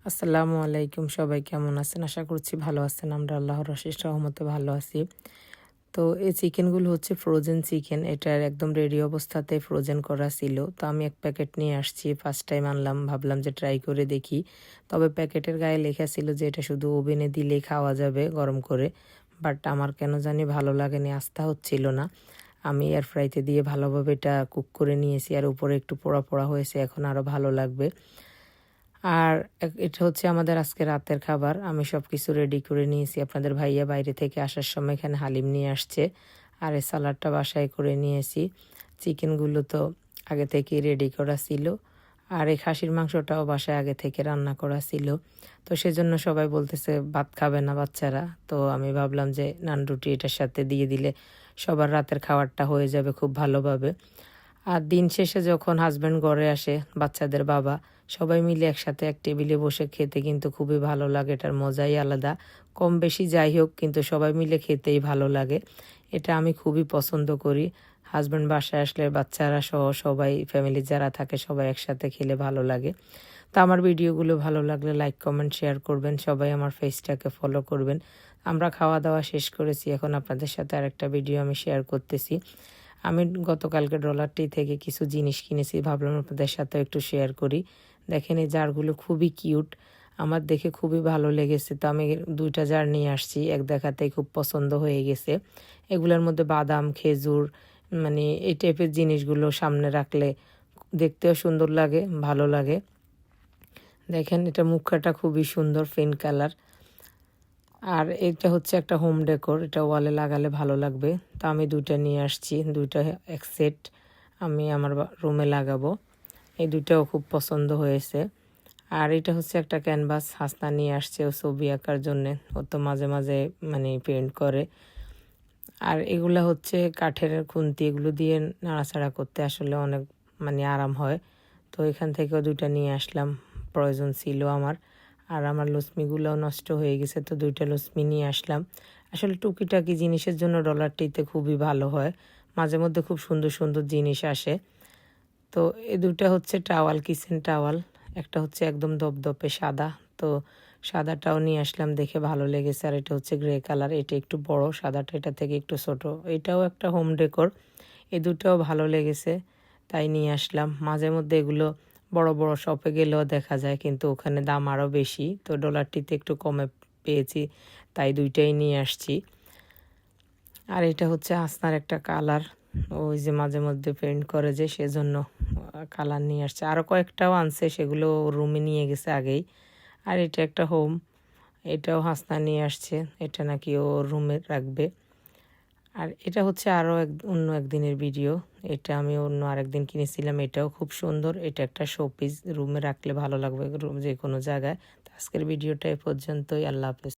আসসালামু আলাইকুম, সবাই কেমন আছেন? আশা করছি ভালো আছেন। আমরা আল্লাহর অশেষ রহমতে ভালো আছি। তো এই চিকেনগুলো হচ্ছে ফ্রোজেন চিকেন। এটার একদম রেডি অবস্থাতে ফ্রোজেন করা ছিল। তো আমি এক প্যাকেট নিয়ে আসছি। ফার্স্ট টাইম আনলাম, ভাবলাম যে ট্রাই করে দেখি। তবে প্যাকেটের গায়ে লেখা ছিল যে এটা শুধু ওভেনে দিলেই খাওয়া যাবে গরম করে। বাট আমার কেন জানি ভালো লাগেনি, আস্থা হচ্ছিল না। আমি এয়ার ফ্রাইতে দিয়ে ভালোভাবে এটা কুক করে নিয়েছি, আর উপরে একটু পোড়া পোড়া হয়েছে, এখন আরও ভালো লাগবে। আর এটা হচ্ছে আমাদের আজকে রাতের খাবার। আমি সবকিছু রেডি করে নিয়েছি। আপনাদের ভাইয়া বাইরে থেকে আসার সময় এখানে হালিম নিয়ে আসছে, আর এই সালাডটা বাসায় করে নিয়েছি। চিকেনগুলো তো আগে থেকেই রেডি করা ছিল, আর এই খাসির মাংসটাও বাসায় আগে থেকে রান্না করা ছিল। তো সেজন্য সবাই বলতেছে ভাত খাবে না বাচ্চারা। তো আমি ভাবলাম যে নান রুটি এটার সাথে দিয়ে দিলে সবার রাতের খাবারটা হয়ে যাবে খুব ভালোভাবে। আর দিন শেষে যখন হাজব্যান্ড ঘরে আসে, বাচ্চাদের বাবা, সবাই মিলে একসাথে এক টেবিলে বসে খেতে কিন্তু খুবই ভালো লাগে। এটার মজাই আলাদা। কম বেশি যাই হোক, কিন্তু সবাই মিলে খেতেই ভালো লাগে। এটা আমি খুবই পছন্দ করি। হাজব্যান্ড বাসায় আসলে বাচ্চারা সহ সবাই, ফ্যামিলি যারা থাকে সবাই একসাথে খেলে ভালো লাগে। তো আমার ভিডিওগুলো ভালো লাগলে লাইক কমেন্ট শেয়ার করবেন, সবাই আমার পেজটাকে ফলো করবেন। আমরা খাওয়া দাওয়া শেষ করেছি, এখন আপনাদের সাথে আরেকটা ভিডিও আমি শেয়ার করতেছি। আমি গতকালকে ডলারটি থেকে কিছু জিনিস কিনেছি, ভাবলাম আপনাদের সাথে একটু শেয়ার করি। দেখেন এই জারগুলো খুবই কিউট, আমার দেখে খুবই ভালো লেগেছে। তো আমি 2টা জার নিয়ে আসছি, এক দেখাতেই খুব পছন্দ হয়ে গেছে। এগুলোর মধ্যে বাদাম, খেজুর, মানে এই টাইপের জিনিসগুলো সামনে রাখলে দেখতেও সুন্দর লাগে, ভালো লাগে। দেখেন এটা মুখটা খুবই সুন্দর, পিঙ্ক কালার। আর এটা হচ্ছে একটা হোম ডেকোর, এটা ওয়ালে লাগালে ভালো লাগবে। তো আমি 2টা নিয়ে আসছি, 2টা এক সেট আমি আমার রুমে লাগাবো। এই 2টাও খুব পছন্দ হয়েছে। আর এটা হচ্ছে একটা ক্যানভাস, হাসনা নিয়ে আসছে ও ছবি আঁকার জন্যে। ও তো মাঝে মাঝে মানে পেন্ট করে। আর এগুলা হচ্ছে কাঠের খুন্তি, এগুলো দিয়ে নাড়াচাড়া করতে আসলে অনেক মানে আরাম হয়। তো এখান থেকেও 2টা নিয়ে আসলাম, প্রয়োজন ছিল আমার। আর আমার লুসমিগুলোও নষ্ট হয়ে গেছে, তো 2টা লুসমি নিয়ে আসলাম। আসলে টুকিটাকি জিনিসের জন্য ডলারটিতে খুবই ভালো হয়, মাঝে মধ্যে খুব সুন্দর সুন্দর জিনিস আসে। তো এই 2টা হচ্ছে টাওয়াল, কিচেন টাওয়াল। একটা হচ্ছে একদম দপদপে সাদা, তো সাদাটাও নিয়ে আসলাম, দেখে ভালো লেগেছে। আর এটা হচ্ছে গ্রে কালার, এটা একটু বড়, সাদাটা এটা থেকে একটু ছোট। এটাও একটা হোম ডেকোর, এই 2টাও ভালো লেগেছে, তাই নিয়ে আসলাম। মাঝে মধ্যে এগুলো বড় বড় শপে গেলেও দেখা যায়, কিন্তু ওখানে দাম আরও বেশি। তো ডলারটিতে একটু কমে পেয়েছি, তাই 2টাই নিয়ে আসছি। আর এটা হচ্ছে আসনার একটা কালার, ওই যে মাঝে মধ্যে পেন্ট করে যে, সেজন্য কালার নিয়ে আসছে। আরও কয়েকটাও আনছে, সেগুলো রুমে নিয়ে গেছে আগেই। আর এটা একটা হোম, এটাও হাসনা নিয়ে আসছে, এটা নাকি ও রুমে রাখবে। আর এটা হচ্ছে আরও অন্য একদিনের ভিডিও, এটা আমি অন্য আরেকদিন কিনেছিলাম। এটাও খুব সুন্দর, এটা একটা শোপিস, রুমে রাখলে ভালো লাগবে যে কোনো জায়গায়। তো আজকের ভিডিওটা এ পর্যন্তই, আল্লাহ হাফেজ।